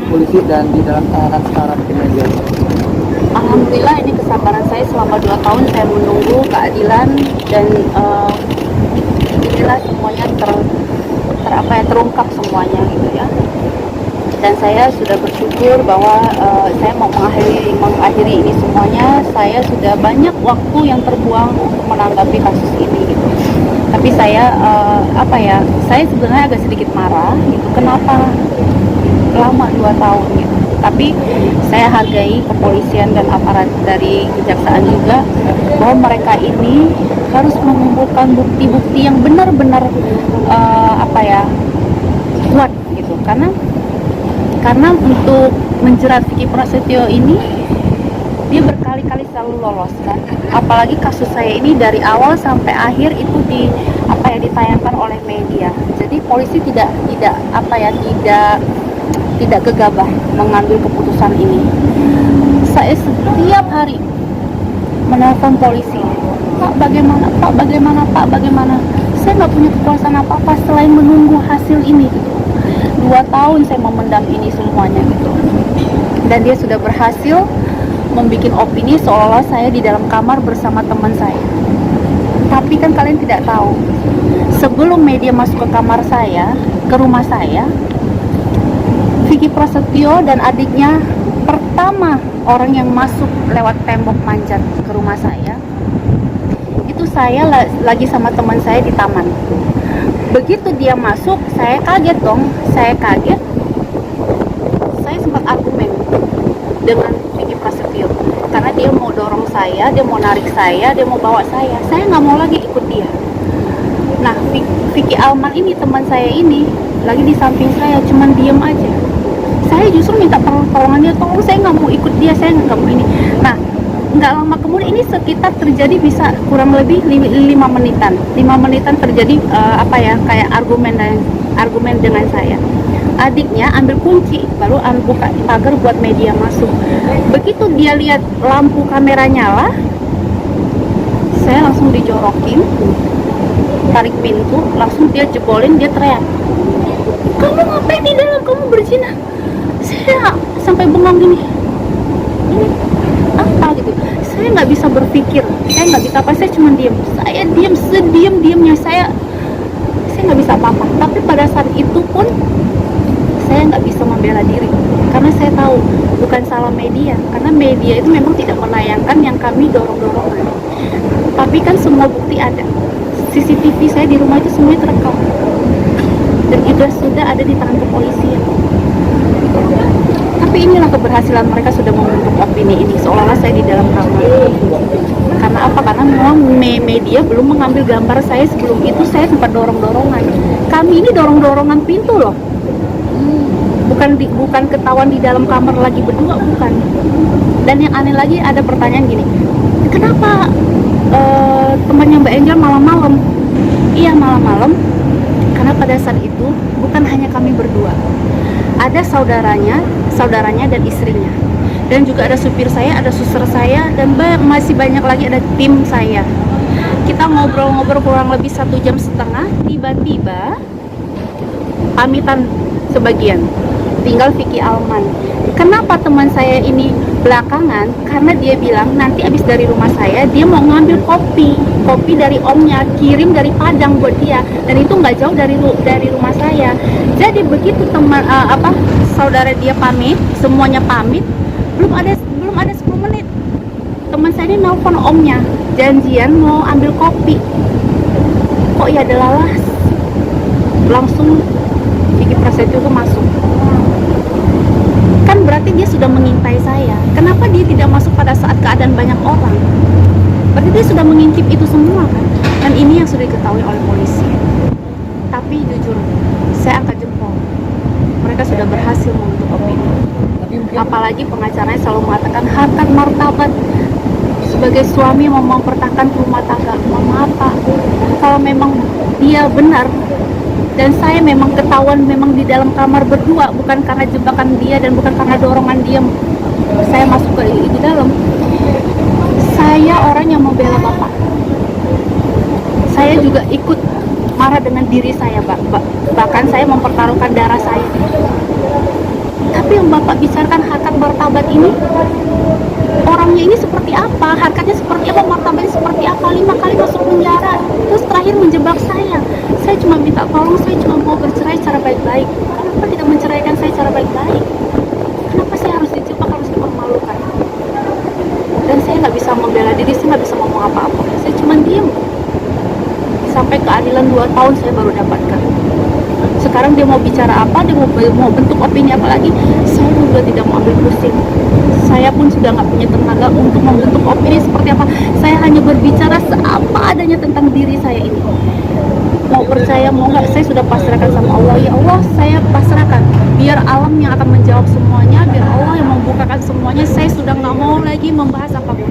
polisi dan di dalam tahanan sekarang di media? Alhamdulillah, ini kesabaran saya selama 2 tahun saya menunggu keadilan, dan inilah semuanya terungkap semuanya gitu ya. Dan saya sudah bersyukur bahwa saya mau mengakhiri ini semuanya. Saya sudah banyak waktu yang terbuang untuk menanggapi kasus ini gitu. Tapi saya saya sebenarnya agak sedikit marah gitu. Kenapa lama 2 tahun gitu. Tapi saya hargai kepolisian dan aparat dari kejaksaan juga, bahwa mereka ini harus mengumpulkan bukti-bukti yang benar-benar kuat gitu. Karena untuk menjerat Vicky Prasetyo ini, dia berkali-kali selalu lolos kan. Apalagi kasus saya ini dari awal sampai akhir itu ditayangkan oleh media. Jadi polisi tidak gegabah mengambil keputusan ini. Saya setiap hari menelpon polisi, Pak bagaimana, Pak bagaimana, Pak bagaimana. Saya nggak punya kekuasaan apa-apa selain menunggu hasil ini gitu. 2 tahun saya memendam ini semuanya gitu. Dan dia sudah berhasil membuat opini seolah saya di dalam kamar bersama teman saya. Tapi kan kalian tidak tahu, sebelum media masuk ke kamar saya, ke rumah saya, Vicky Prasetyo dan adiknya pertama orang yang masuk lewat tembok manjat ke rumah saya. Itu saya lagi sama teman saya di taman. Begitu dia masuk, saya kaget dong. Saya sempat argumen dengan Vicky Prasetyo karena dia mau dorong saya, dia mau narik saya, dia mau bawa saya. Saya nggak mau lagi ikut dia. Nah, Vicky Alman ini, teman saya ini, lagi di samping saya, cuman diem aja. Saya justru minta pertolongan dia, tolong saya nggak mau ikut dia, saya nggak mau ini. Nah, nggak lama kemudian ini sekitar terjadi bisa kurang lebih 5 menitan. 5 menitan terjadi kayak argumen dengan saya. Adiknya ambil kunci, baru buka pagar buat media masuk. Begitu dia lihat lampu kamera nyala, saya langsung dijorokin, tarik pintu, langsung dia jebolin, dia teriak, "Kamu ngapain di dalam? Kamu berzina!" Saya sampai bengong gini, ini apa gitu. Saya nggak bisa berpikir, saya nggak bisa apa, saya cuma diam. Saya diam sediam-diamnya, saya nggak bisa apa-apa. Tapi pada saat itu pun saya nggak bisa membela diri, karena saya tahu bukan salah media, karena media itu memang tidak menayangkan yang kami dorong-dorongan. Tapi kan semua bukti ada. CCTV saya di rumah itu semuanya terekam, dan itu sudah ada di tangan kepolisian. Tapi inilah keberhasilan mereka sudah membentuk opini ini seolah-olah saya di dalam kamar. Karena apa? Karena memang media belum mengambil gambar saya. Sebelum itu saya sempat dorong-dorongan. Kami ini dorong-dorongan pintu loh. Bukan ketahuan di dalam kamar lagi berdua, bukan. Dan yang aneh lagi, ada pertanyaan gini, kenapa temannya Mbak Angel malam-malam? Iya, malam-malam karena pada saat itu bukan hanya kami berdua, ada saudaranya dan istrinya, dan juga ada supir saya, ada suster saya, dan masih banyak lagi, ada tim saya. Kita ngobrol-ngobrol kurang lebih 1,5 jam. Tiba-tiba pamitan sebagian, tinggal Vicky Alman. Kenapa teman saya ini belakangan? Karena dia bilang nanti abis dari rumah saya, dia mau ngambil kopi dari omnya, kirim dari Padang buat dia, dan itu nggak jauh dari rumah saya. Jadi begitu saudara dia pamit, semuanya pamit, belum ada 10 menit, teman saya ini nelfon omnya, janjian mau ambil kopi. Kok ya delalah, langsung Vicky Prasetyo itu masuk. Kan berarti dia sudah mengintai saya. Kenapa dia tidak masuk pada saat keadaan banyak orang? Berarti dia sudah mengintip itu semua kan? Dan ini yang sudah diketahui oleh polisi. Tapi jujur, saya angkat jempol. Mereka sudah berhasil membentuk opini. Apalagi pengacaranya selalu mengatakan harkat martabat sebagai suami mau mempertahankan rumah tangga. Mohon maaf Pak, kalau memang dia benar dan saya memang ketahuan memang di dalam kamar berdua, bukan karena jebakan dia dan bukan karena dorongan dia saya masuk ke di dalam, saya orang yang membela Bapak. Saya juga ikut marah dengan diri saya, bahkan saya mempertaruhkan darah saya. Tapi yang Bapak bicarakan harkat martabat ini, orangnya ini seperti apa, harkatnya seperti apa, martabatnya seperti apa, 5 kali masuk penjara, terus terakhir menjebak saya. Saya cuma minta tolong, saya cuma mau bercerai secara baik-baik. Kenapa tidak menceraikan saya secara baik-baik? Kenapa saya harus dijebak, harus dipermalukan? Dan saya nggak bisa membela diri, saya nggak bisa ngomong apa-apa, saya cuma diem. Sampai keadilan 2 tahun saya baru dapatkan. Sekarang dia mau bicara apa, dia mau bentuk opini apa lagi, saya juga tidak mau ambil pusing. Saya pun sudah nggak punya tenaga untuk membentuk opini seperti apa. Saya hanya berbicara seapa adanya tentang diri saya ini. Mau percaya mau nggak, saya sudah pasrahkan sama Allah. Ya Allah, saya pasrahkan, biar alam yang akan menjawab semuanya, biar Allah yang membukakan semuanya. Saya sudah nggak mau lagi membahas apapun.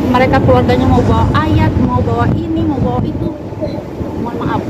Mereka keluarganya mau bawa ayat, mau bawa ini, mau bawa itu, mohon maaf,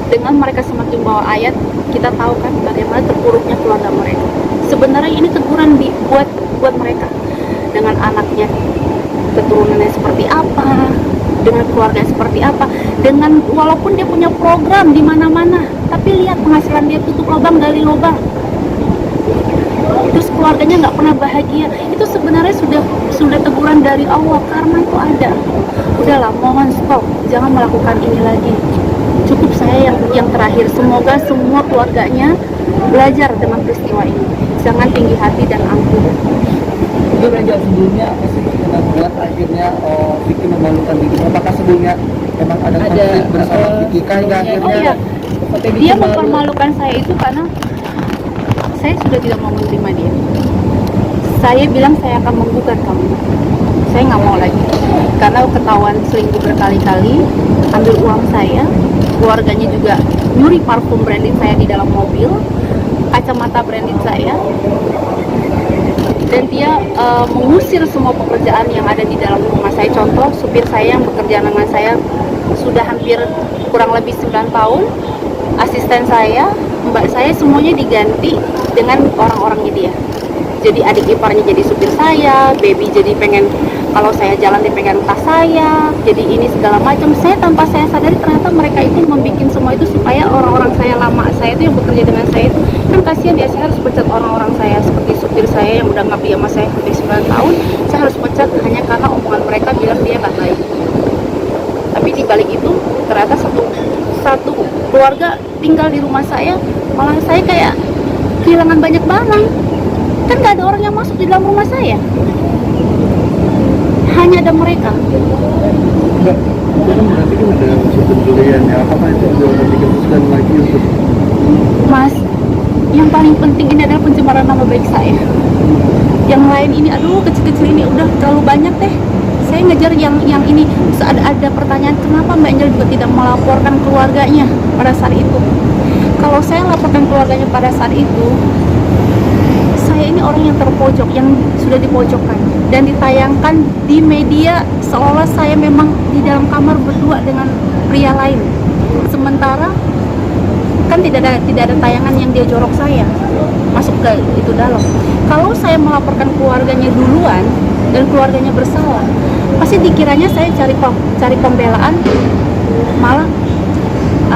dengan mereka semakin bawa ayat, kita tahu kan bagaimana terpuruknya keluarga mereka. Sebenarnya ini teguran buat mereka, dengan anaknya keturunannya seperti apa, dengan keluarga seperti apa, dengan walaupun dia punya program di mana-mana, tapi lihat penghasilan dia tutup lubang gali lubang, terus keluarganya nggak pernah bahagia. Itu sebenarnya sudah teguran dari Allah, karma itu ada. Udahlah, mohon stop, jangan melakukan ini lagi. Cukup saya yang terakhir. Semoga semua keluarganya belajar dengan peristiwa ini. Jangan tinggi hati dan angkuh. Itu Raja, sebelumnya apa sih yang membuat akhirnya Vicky memalukan diri? Apakah sebelumnya memang ada konflik bersama Vicky hingga akhirnya? Oh iya, dia mempermalukan saya itu karena saya sudah tidak mau menerima dia. Saya bilang saya akan menggugat kamu. Saya nggak mau lagi karena ketahuan selingkuh berkali-kali, ambil uang saya, keluarganya juga nyuri parfum branded saya di dalam mobil, kacamata branded saya, dan dia mengusir semua pekerjaan yang ada di dalam rumah saya. Contoh, supir saya yang bekerja dengan saya sudah hampir kurang lebih 9 tahun, asisten saya, mbak saya, semuanya diganti dengan orang-orangnya dia. Jadi adik iparnya jadi supir saya, baby jadi pengen kalau saya jalan dia pengen tas saya, jadi ini segala macam. Saya tanpa saya sadari ternyata mereka itu membuat semua itu supaya orang-orang saya lama saya itu yang bekerja dengan saya itu kan kasihan ya, saya harus pecat orang-orang saya seperti supir saya yang udah ngabdi sama saya hampir 9 tahun, saya harus pecat hanya karena omongan mereka bilang dia nggak baik. Tapi di balik itu ternyata satu keluarga tinggal di rumah saya, malah saya kayak kehilangan banyak barang. Kan gak ada orang yang masuk di dalam rumah saya, hanya ada mereka. Enggak, itu kan berarti kan ada unsur pencurian ya. Apakah itu juga dikhususkan lagi untuk? Mas, yang paling penting ini adalah pencemaran nama baik saya. Yang lain ini, aduh kecil-kecil ini udah terlalu banyak deh. Saya ngejar yang ini. Terus ada pertanyaan, kenapa Mbak Angel juga tidak melaporkan keluarganya pada saat itu? Kalau saya laporkan keluarganya pada saat itu, saya ini orang yang terpojok, yang sudah dipojokkan dan ditayangkan di media seolah saya memang di dalam kamar berdua dengan pria lain. Sementara kan tidak ada tayangan yang dia jorok saya masuk ke itu dalam. Kalau saya melaporkan keluarganya duluan dan keluarganya bersalah, pasti dikiranya saya cari pembelaan, malah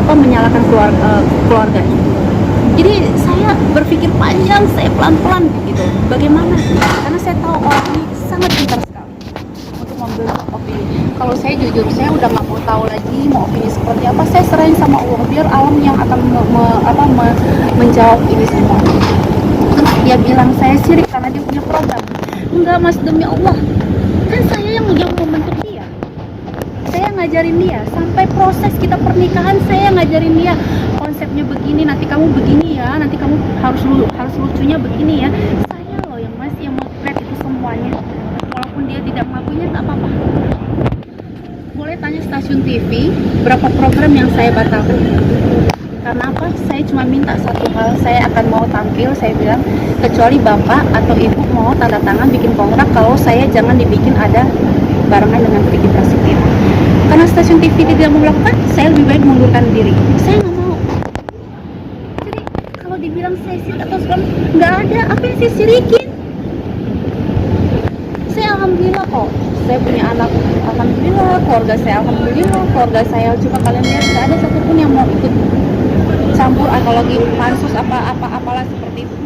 menyalahkan keluarganya. Jadi saya berpikir panjang, saya pelan-pelan gitu. Bagaimana? Karena saya tahu orang ini sangat pintar sekali untuk membentuk opini. Kalau saya jujur, saya udah nggak mau tahu lagi mau opini seperti apa. Saya serahin sama Allah, biar alam yang akan menjawab ini semua. Terus dia bilang saya sirik karena dia punya program. Enggak Mas, demi Allah, kan saya yang membentuk dia. Saya ngajarin dia sampai proses kita pernikahan, saya ngajarin dia konsepnya begini, nanti kamu begini ya, nanti kamu harus lucunya begini ya. Saya loh yang motret itu semuanya. Walaupun dia tidak mengakuinya, tak apa-apa. Boleh tanya stasiun TV berapa program yang saya batalkan. Karena apa? Saya cuma minta satu hal, saya akan mau tampil, saya bilang, kecuali bapak atau ibu mau tanda tangan bikin kontrak kalau saya jangan dibikin ada barengan dengan Vicky Prasetyo. Karena stasiun TV tidak mau melakukan, saya lebih baik mengundurkan diri. Saya nggak mau. Jadi kalau dibilang saya sirik atau segala, nggak ada. Apa yang saya sirikin? Saya alhamdulillah kok. Saya punya anak, alhamdulillah. Keluarga saya alhamdulillah. Keluarga saya coba kalian lihat, nggak ada satupun yang mau ikut campur atau lagi pansus apalah seperti itu.